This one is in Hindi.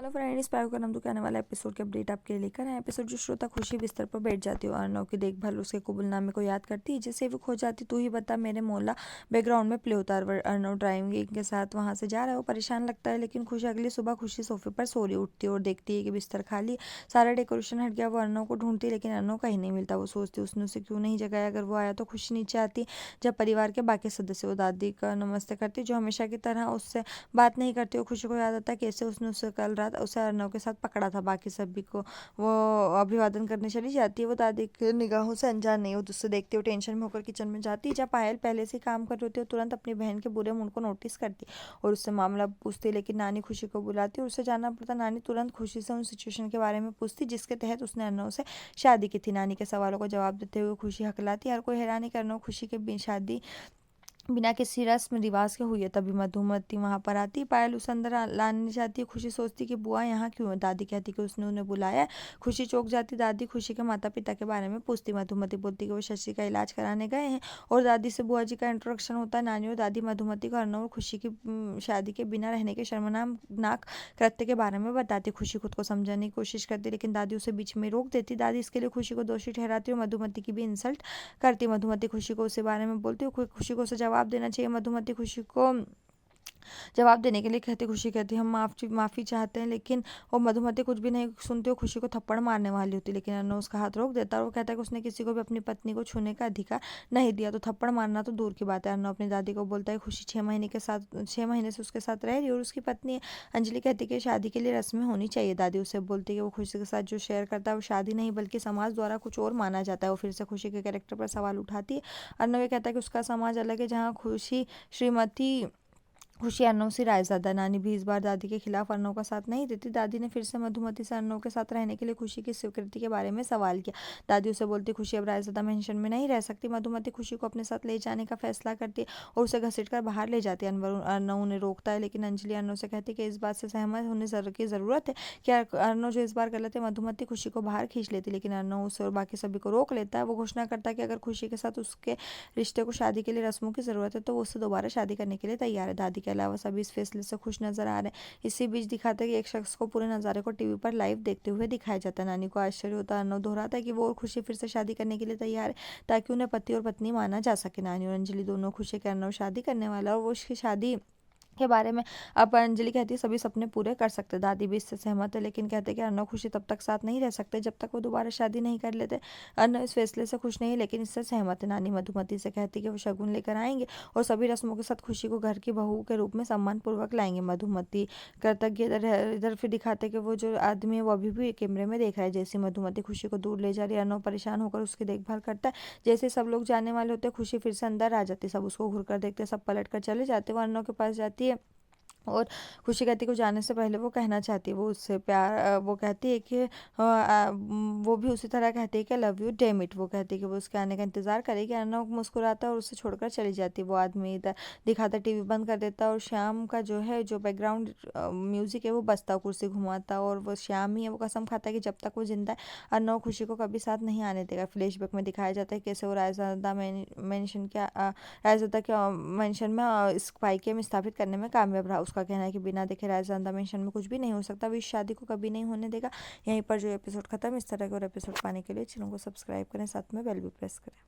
हेलो फ्रेंड्स, पैर का नाम तो कहने वाला एपिसोड के अपडेट आपके लिए लेकर आए। एपिसोड जो श्रोता खुशी बिस्तर पर बैठ जाती है और अर्नव की देखभाल उसके कबूलनामे को याद करती है। जैसे वो खो जाती, तू ही बता मेरे मोला बैकग्राउंड में प्ले होता है। अर्नव ड्राइविंग के साथ वहां से जा रहा है। वो परेशान लगता है, लेकिन खुशी अगली सुबह खुशी सोफे पर सो रही उठती है और देखती है कि बिस्तर खाली, सारा डेकोरेशन हट गया। वो अर्नव को ढूंढती है, लेकिन अर्नव कहीं नहीं मिलता। वो सोचती उसने उसे क्यों नहीं जगाया। अगर वो आया तो खुशी नीचे आती। जब परिवार के बाकी सदस्य वो दादी का नमस्ते करती, जो हमेशा की तरह उससे बात नहीं करती। वो खुशी को याद आता है कैसे उसने उसे कल रात उसे अर्नव के साथ पकड़ा था। बाकी सभी को वो अभिवादन करने चली जाती है। वो दादी की निगाहों से अनजान नहीं, वो उससे देखती है। वो टेंशन में होकर किचन में जाती है, जहाँ पायल पहले से काम कर रही होती है। तुरंत अपनी बहन के बुरे मूड को नोटिस करती और उससे मामला पूछती है, लेकिन नानी खुशी को बुलाती है और उसे जाना पड़ता। नानी तुरंत खुशी से उन सिचुएशन के बारे में पूछती जिसके तहत उसने अर्नव से शादी की थी। नानी के सवालों का जवाब देते हुए खुशी हकलाती। हर कोई हैरानी कर अर्नव खुशी के शादी बिना किसी रस्म रिवाज के हुई है। तभी मधुमती वहां पर आती। पायल उसे अंदर लाने जाती है। खुशी सोचती कि बुआ यहाँ क्यों है। दादी कहती कि उसने उन्हें बुलाया है। खुशी चौंक जाती। दादी खुशी के माता पिता के बारे में पूछती। मधुमती बोलती कि वो शशि का इलाज कराने गए हैं और दादी से बुआ जी का इंट्रोडक्शन होता है। नानी और दादी मधुमती को अर्नव और खुशी की शादी के बिना रहने के शर्मनाक कृत्य के बारे में बताती। खुशी खुद को समझाने की कोशिश करती, लेकिन दादी उसे बीच में रोक देती। दादी इसके लिए खुशी को दोषी ठहराती और मधुमती की भी इंसल्ट करती। मधुमती खुशी को उसे बारे में बोलती है। खुशी को उसे जवाब देना चाहिए। मधुमती खुशी को जवाब देने के लिए कहती। खुशी कहती हम माफ़ी चाहते हैं, लेकिन वो मधुमती कुछ भी नहीं सुनती। वो खुशी को थप्पड़ मारने वाली होती, लेकिन अर्नव उसका हाथ रोक देता है और वो कहता है कि उसने किसी को भी अपनी पत्नी को छूने का अधिकार नहीं दिया। तो थप्पड़ मारना तो दूर की बात है। अर्नव अपनी दादी को बोलता है खुशी 6 महीने से उसके साथ रह रही और उसकी पत्नी है। अंजलि कहती है कि शादी के लिए रस्में होनी चाहिए। दादी उसे बोलती है कि वो खुशी के साथ जो शेयर करता है वो शादी नहीं बल्कि समाज द्वारा कुछ और माना जाता है। वो फिर से खुशी के कैरेक्टर पर सवाल उठाती है। अर्नव ये कहता है कि उसका समाज अलग है, जहाँ खुशी अर्नव से रायज़ादा। नानी भी इस बार दादी के खिलाफ अर्नव का साथ नहीं देती। दादी ने फिर से मधुमती से अर्नव के साथ रहने के लिए खुशी की स्वीकृति के बारे में सवाल किया। दादी उसे बोलती खुशी अब रायज़ादा मेंशन में नहीं रह सकती। मधुमती खुशी को अपने साथ ले जाने का फैसला करती है और उसे घसीट कर बाहर ले जाती है। अर्नव उन्हें रोकता है, लेकिन अंजलि अर्नव से कहती है कि इस बात से सहमत होने की ज़रूरत है कि अर्नव जो इस बार गलत है। मधुमती खुशी को बाहर खींच लेती, लेकिन अर्नव उसे और बाकी सभी को रोक लेता है। वो घोषणा करता है कि अगर खुशी के साथ उसके रिश्ते को शादी के लिए रस्मों की ज़रूरत है तो वो उससे दोबारा शादी करने के लिए तैयार है। दादी के अलावा सभी इस फैसले से खुश नजर आ रहे हैं। इसी बीच दिखाते हैं कि एक शख्स को पूरे नज़ारे को टीवी पर लाइव देखते हुए दिखाया जाता है। नानी को आश्चर्य होता है। अर्नव दोहराता है कि वो और खुशी फिर से शादी करने के लिए तैयार है ताकि उन्हें पति और पत्नी माना जा सके। नानी और अंजलि दोनों खुशी के अर्नव शादी करने वाला है और वो उसकी शादी के बारे में अब अंजलि कहती है सभी सपने पूरे कर सकते। दादी भी इससे सहमत है, लेकिन कहते हैं कि अर्नव खुशी तब तक साथ नहीं रह सकते जब तक वो दोबारा शादी नहीं कर लेते। अर्नव इस फैसले से खुश नहीं, लेकिन इससे सहमत है। नानी मधुमती से कहती है कि वो शगुन लेकर आएंगे और सभी रस्मों के साथ खुशी को घर की बहू के रूप में सम्मान पूर्वक लाएंगे। मधुमती कृतज्ञ इधर फिर दिखाते कि वो जो आदमी है वो अभी भी कैमरे में देख रहा है। जैसे मधुमती खुशी को दूर ले जा रही है, अर्नव परेशान होकर उसकी देखभाल करता है। जैसे सब लोग जाने वाले होते हैं, खुशी फिर से अंदर आ जाती है। सब उसको घूर कर देखते, सब पलट कर चले जाते। वो अर्नव के पास जाती है और खुशी कहती है कि जाने से पहले वो कहना चाहती है। वो उससे वो कहती है कि वो भी उसी तरह कहती है कि लव यू डैम इट। वो कहती है कि वो उसके आने का इंतजार करेगी। अर्नव मुस्कुराता है और उसे छोड़कर चली जाती है। वो आदमी इधर दिखाता टीवी बंद कर देता है और श्याम का जो बैकग्राउंड म्यूजिक है वो बजता, कुर्सी घुमाता और वो श्याम ही है। वो कसम खाता है कि जब तक वो जिंदा है अर्नव खुशी को कभी साथ नहीं आने देगा। फ्लैशबैक में दिखाया जाता है कैसे वो रायज़ादा के मेंशन में स्पाई गेम स्थापित करने में कामयाब रहा। उसका कहना है कि बिना देखे रायज़ादा मेंशन में कुछ भी नहीं हो सकता। वो इस शादी को कभी नहीं होने देगा। यहीं पर जो एपिसोड खत्म। इस तरह के और एपिसोड पाने के लिए चैनल को सब्सक्राइब करें, साथ में बेल भी प्रेस करें।